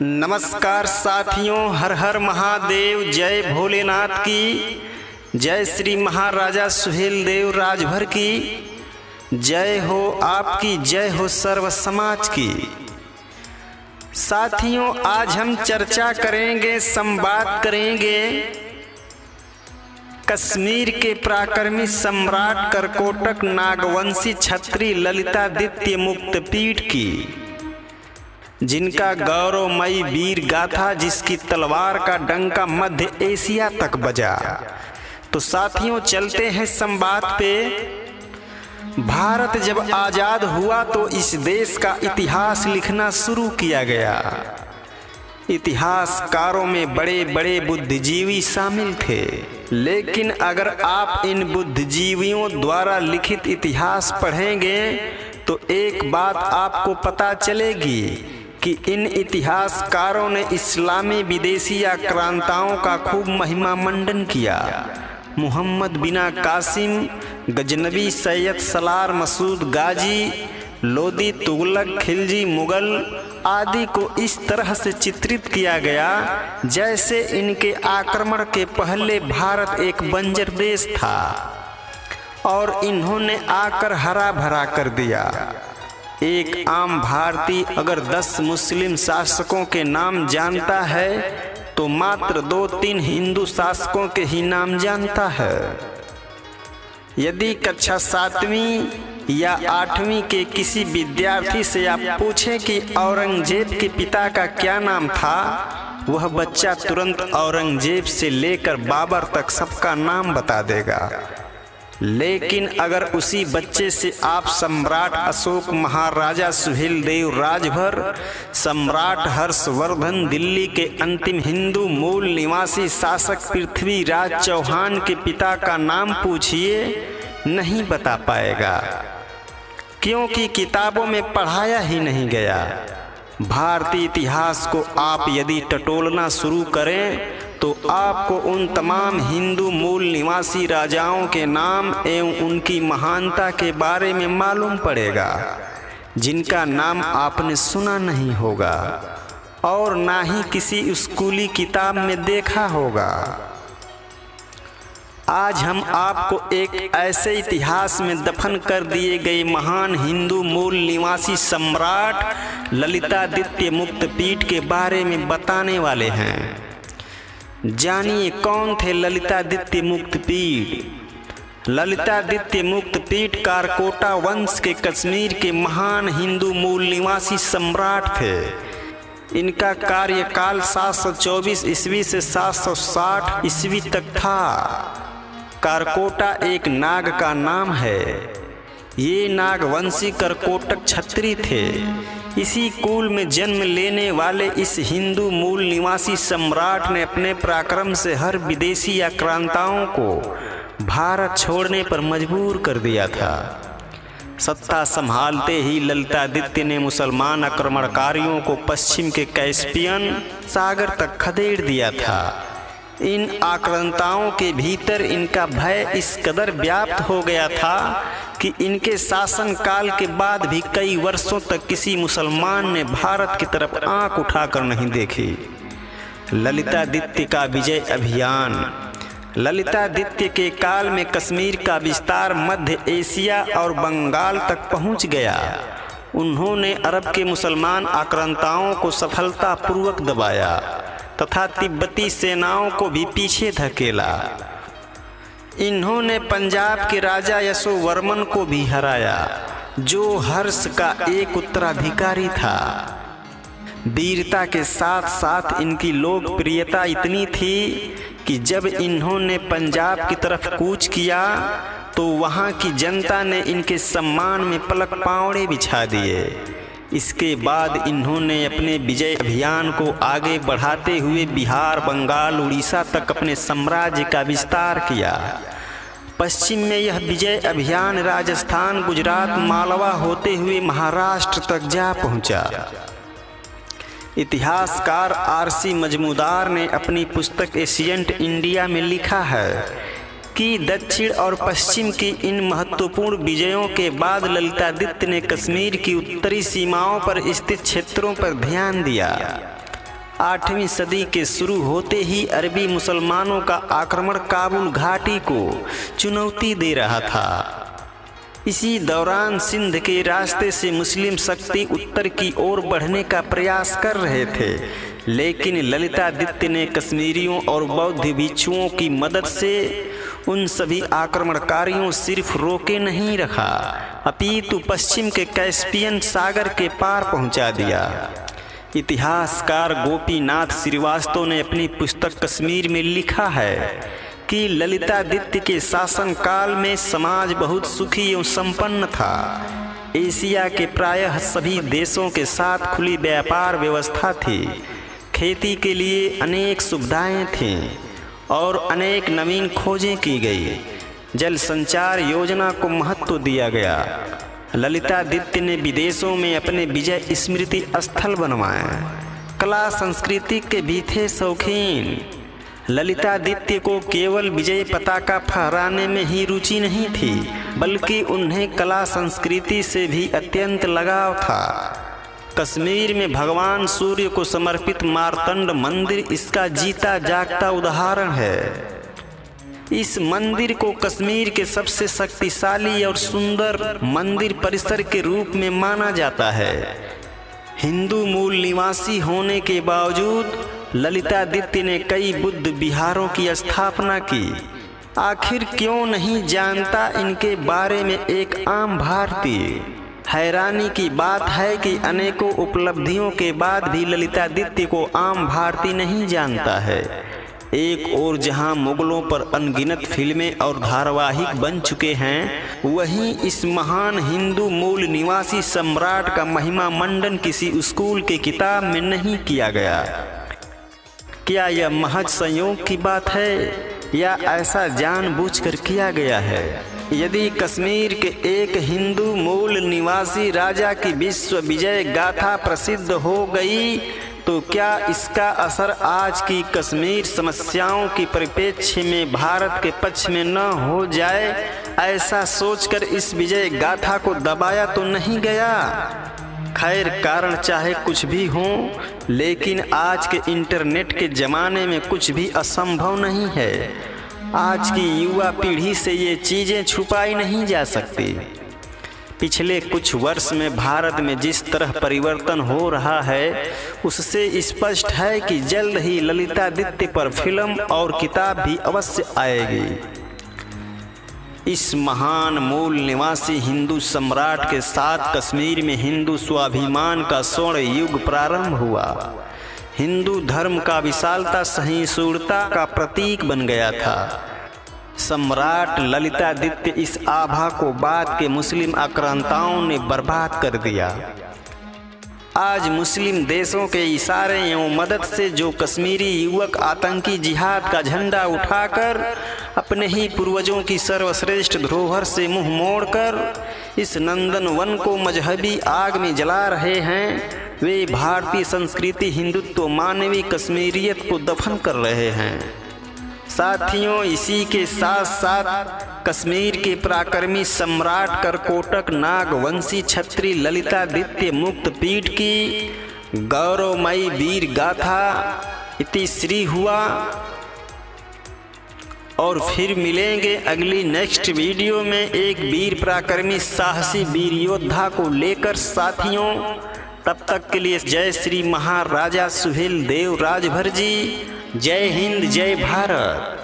नमस्कार साथियों, हर हर महादेव। जय भोलेनाथ की, जय श्री महाराजा सुहेलदेव राजभर की जय हो, आपकी जय हो सर्व समाज की। साथियों, आज हम चर्चा करेंगे, संवाद करेंगे कश्मीर के पराक्रमी सम्राट करकोटक नागवंशी क्षत्रिय ललितादित्य मुक्तपीठ की, जिनका गौरवमयी वीर गाथा, जिसकी तलवार का डंका मध्य एशिया तक बजा। तो साथियों, चलते हैं संवाद पे। भारत जब आजाद हुआ तो इस देश का इतिहास लिखना शुरू किया गया। इतिहासकारों में बड़े बड़े बुद्धिजीवी शामिल थे, लेकिन अगर आप इन बुद्धिजीवियों द्वारा लिखित इतिहास पढ़ेंगे तो एक बात आपको पता चलेगी कि इन इतिहासकारों ने इस्लामी विदेशी आक्रांताओं का खूब महिमा मंडन किया। मोहम्मद बिना कासिम, गजनबी, सैयद सलार मसूद गाजी, लोदी, तुगलक, खिलजी, मुगल आदि को इस तरह से चित्रित किया गया जैसे इनके आक्रमण के पहले भारत एक बंजर देश था और इन्होंने आकर हरा भरा कर दिया। एक आम भारतीय अगर 10 मुस्लिम शासकों के नाम जानता है तो मात्र 2-3 हिंदू शासकों के ही नाम जानता है। यदि कक्षा 7वीं या 8वीं के किसी विद्यार्थी से आप पूछें कि औरंगजेब के पिता का क्या नाम था, वह बच्चा तुरंत औरंगजेब से लेकर बाबर तक सबका नाम बता देगा। लेकिन अगर उसी बच्चे से आप सम्राट अशोक, महाराजा सुहेलदेव राजभर, सम्राट हर्षवर्धन, दिल्ली के अंतिम हिंदू मूल निवासी शासक पृथ्वीराज चौहान के पिता का नाम पूछिए, नहीं बता पाएगा, क्योंकि किताबों में पढ़ाया ही नहीं गया। भारतीय इतिहास को आप यदि टटोलना शुरू करें तो आपको उन तमाम हिंदू मूल निवासी राजाओं के नाम एवं उनकी महानता के बारे में मालूम पड़ेगा, जिनका नाम आपने सुना नहीं होगा और ना ही किसी स्कूली किताब में देखा होगा। आज हम आपको एक ऐसे इतिहास में दफन कर दिए गए महान हिंदू मूल निवासी सम्राट ललितादित्य मुक्तपीठ के बारे में बताने वाले हैं। जानिए कौन थे ललितादित्य मुक्तपीठ। ललितादित्य मुक्तपीठ कारकोटा वंश के कश्मीर के महान हिंदू मूल निवासी सम्राट थे। इनका कार्यकाल 724 ईस्वी से 760 ईस्वी तक था। कारकोटा एक नाग का नाम है। ये नागवंशी करकोटक क्षत्रिय थे। इसी कुल में जन्म लेने वाले इस हिंदू मूल निवासी सम्राट ने अपने पराक्रम से हर विदेशी आक्रांताओं को भारत छोड़ने पर मजबूर कर दिया था। सत्ता संभालते ही ललितादित्य ने मुसलमान आक्रमणकारियों को पश्चिम के कैस्पियन सागर तक खदेड़ दिया था। इन आक्रांताओं के भीतर इनका भय इस कदर व्याप्त हो गया था कि इनके शासन काल के बाद भी कई वर्षों तक किसी मुसलमान ने भारत की तरफ आंख उठाकर नहीं देखी। ललितादित्य का विजय अभियान। ललितादित्य के काल में कश्मीर का विस्तार मध्य एशिया और बंगाल तक पहुंच गया। उन्होंने अरब के मुसलमान आक्रांताओं को सफलतापूर्वक दबाया तथा तिब्बती सेनाओं को भी पीछे धकेला। इन्होंने पंजाब के राजा यशोवर्मन को भी हराया, जो हर्ष का एक उत्तराधिकारी था। वीरता के साथ साथ इनकी लोकप्रियता इतनी थी कि जब इन्होंने पंजाब की तरफ कूच किया तो वहां की जनता ने इनके सम्मान में पलक पावड़े बिछा दिए। इसके बाद इन्होंने अपने विजय अभियान को आगे बढ़ाते हुए बिहार, बंगाल, उड़ीसा तक अपने साम्राज्य का विस्तार किया। पश्चिम में यह विजय अभियान राजस्थान, गुजरात, मालवा होते हुए महाराष्ट्र तक जा पहुंचा। इतिहासकार आरसी मजमूदार ने अपनी पुस्तक एशियंट इंडिया में लिखा है कि दक्षिण और पश्चिम की इन महत्वपूर्ण विजयों के बाद ललितादित्य ने कश्मीर की उत्तरी सीमाओं पर स्थित क्षेत्रों पर ध्यान दिया। 8वीं सदी के शुरू होते ही अरबी मुसलमानों का आक्रमण काबुल घाटी को चुनौती दे रहा था। इसी दौरान सिंध के रास्ते से मुस्लिम शक्ति उत्तर की ओर बढ़ने का प्रयास कर रहे थे, लेकिन ललितादित्य ने कश्मीरियों और बौद्ध भिक्षुओं की मदद से उन सभी आक्रमणकारियों सिर्फ रोके नहीं रखा, अपितु पश्चिम के कैस्पियन सागर के पार पहुंचा दिया। इतिहासकार गोपीनाथ श्रीवास्तव ने अपनी पुस्तक कश्मीर में लिखा है कि ललितादित्य के शासनकाल में समाज बहुत सुखी एवं संपन्न था। एशिया के प्रायः सभी देशों के साथ खुली व्यापार व्यवस्था थी, खेती के लिए अनेक सुविधाएं थीं और अनेक नवीन खोजें की गई। जल संचार योजना को महत्व दिया गया। ललितादित्य ने विदेशों में अपने विजय स्मृति स्थल बनवाए। कला संस्कृति के भी थे शौकीन। ललितादित्य को केवल विजय पताका फहराने में ही रुचि नहीं थी, बल्कि उन्हें कला संस्कृति से भी अत्यंत लगाव था। कश्मीर में भगवान सूर्य को समर्पित मार्तंड मंदिर इसका जीता जागता उदाहरण है। इस मंदिर को कश्मीर के सबसे शक्तिशाली और सुंदर मंदिर परिसर के रूप में माना जाता है। हिंदू मूल निवासी होने के बावजूद ललितादित्य ने कई बुद्ध विहारों की स्थापना की। आखिर क्यों नहीं जानता इनके बारे में एक आम भारतीय? हैरानी की बात है कि अनेकों उपलब्धियों के बाद भी ललितादित्य को आम भारतीय नहीं जानता है। एक और जहां मुगलों पर अनगिनत फिल्में और धारावाहिक बन चुके हैं, वहीं इस महान हिंदू मूल निवासी सम्राट का महिमा मंडन किसी स्कूल की किताब में नहीं किया गया। क्या यह महज संयोग की बात है या ऐसा जानबूझकर किया गया है? यदि कश्मीर के एक हिंदू मूल निवासी राजा की विश्व विजय गाथा प्रसिद्ध हो गई, तो क्या इसका असर आज की कश्मीर समस्याओं की परिप्रेक्ष्य में भारत के पक्ष में न हो जाए? ऐसा सोचकर इस विजय गाथा को दबाया तो नहीं गया। खैर, कारण चाहे कुछ भी हो, लेकिन आज के इंटरनेट के ज़माने में कुछ भी असंभव नहीं है। आज की युवा पीढ़ी से ये चीज़ें छुपाई नहीं जा सकती। पिछले कुछ वर्ष में भारत में जिस तरह परिवर्तन हो रहा है, उससे स्पष्ट है कि जल्द ही ललितादित्य पर फिल्म और किताब भी अवश्य आएगी। इस महान मूल निवासी हिंदू सम्राट के साथ कश्मीर में हिंदू स्वाभिमान का स्वर्ण युग प्रारंभ हुआ। हिंदू धर्म का विशालता सहिष्णुता का प्रतीक बन गया था। सम्राट ललितादित्य इस आभा को बाद के मुस्लिम आक्रांताओं ने बर्बाद कर दिया। आज मुस्लिम देशों के इशारे एवं मदद से जो कश्मीरी युवक आतंकी जिहाद का झंडा उठाकर अपने ही पूर्वजों की सर्वश्रेष्ठ धरोहर से मुंह मोड़कर इस नंदनवन को मजहबी आग में जला रहे हैं, वे भारतीय संस्कृति, हिंदुत्व, मानवीय कश्मीरियत को दफन कर रहे हैं। साथियों, इसी के साथ साथ कश्मीर के पराक्रमी सम्राट करकोटक नागवंशी छत्री ललितादित्य मुक्त पीठ की गौरवमयी वीर गाथा इति श्री हुआ। और फिर मिलेंगे अगली नेक्स्ट वीडियो में एक वीर पराक्रमी साहसी वीर योद्धा को लेकर साथियों। तब तक के लिए जय श्री महाराजा सुहेल देव राजभर जी। जय हिंद, जय भारत।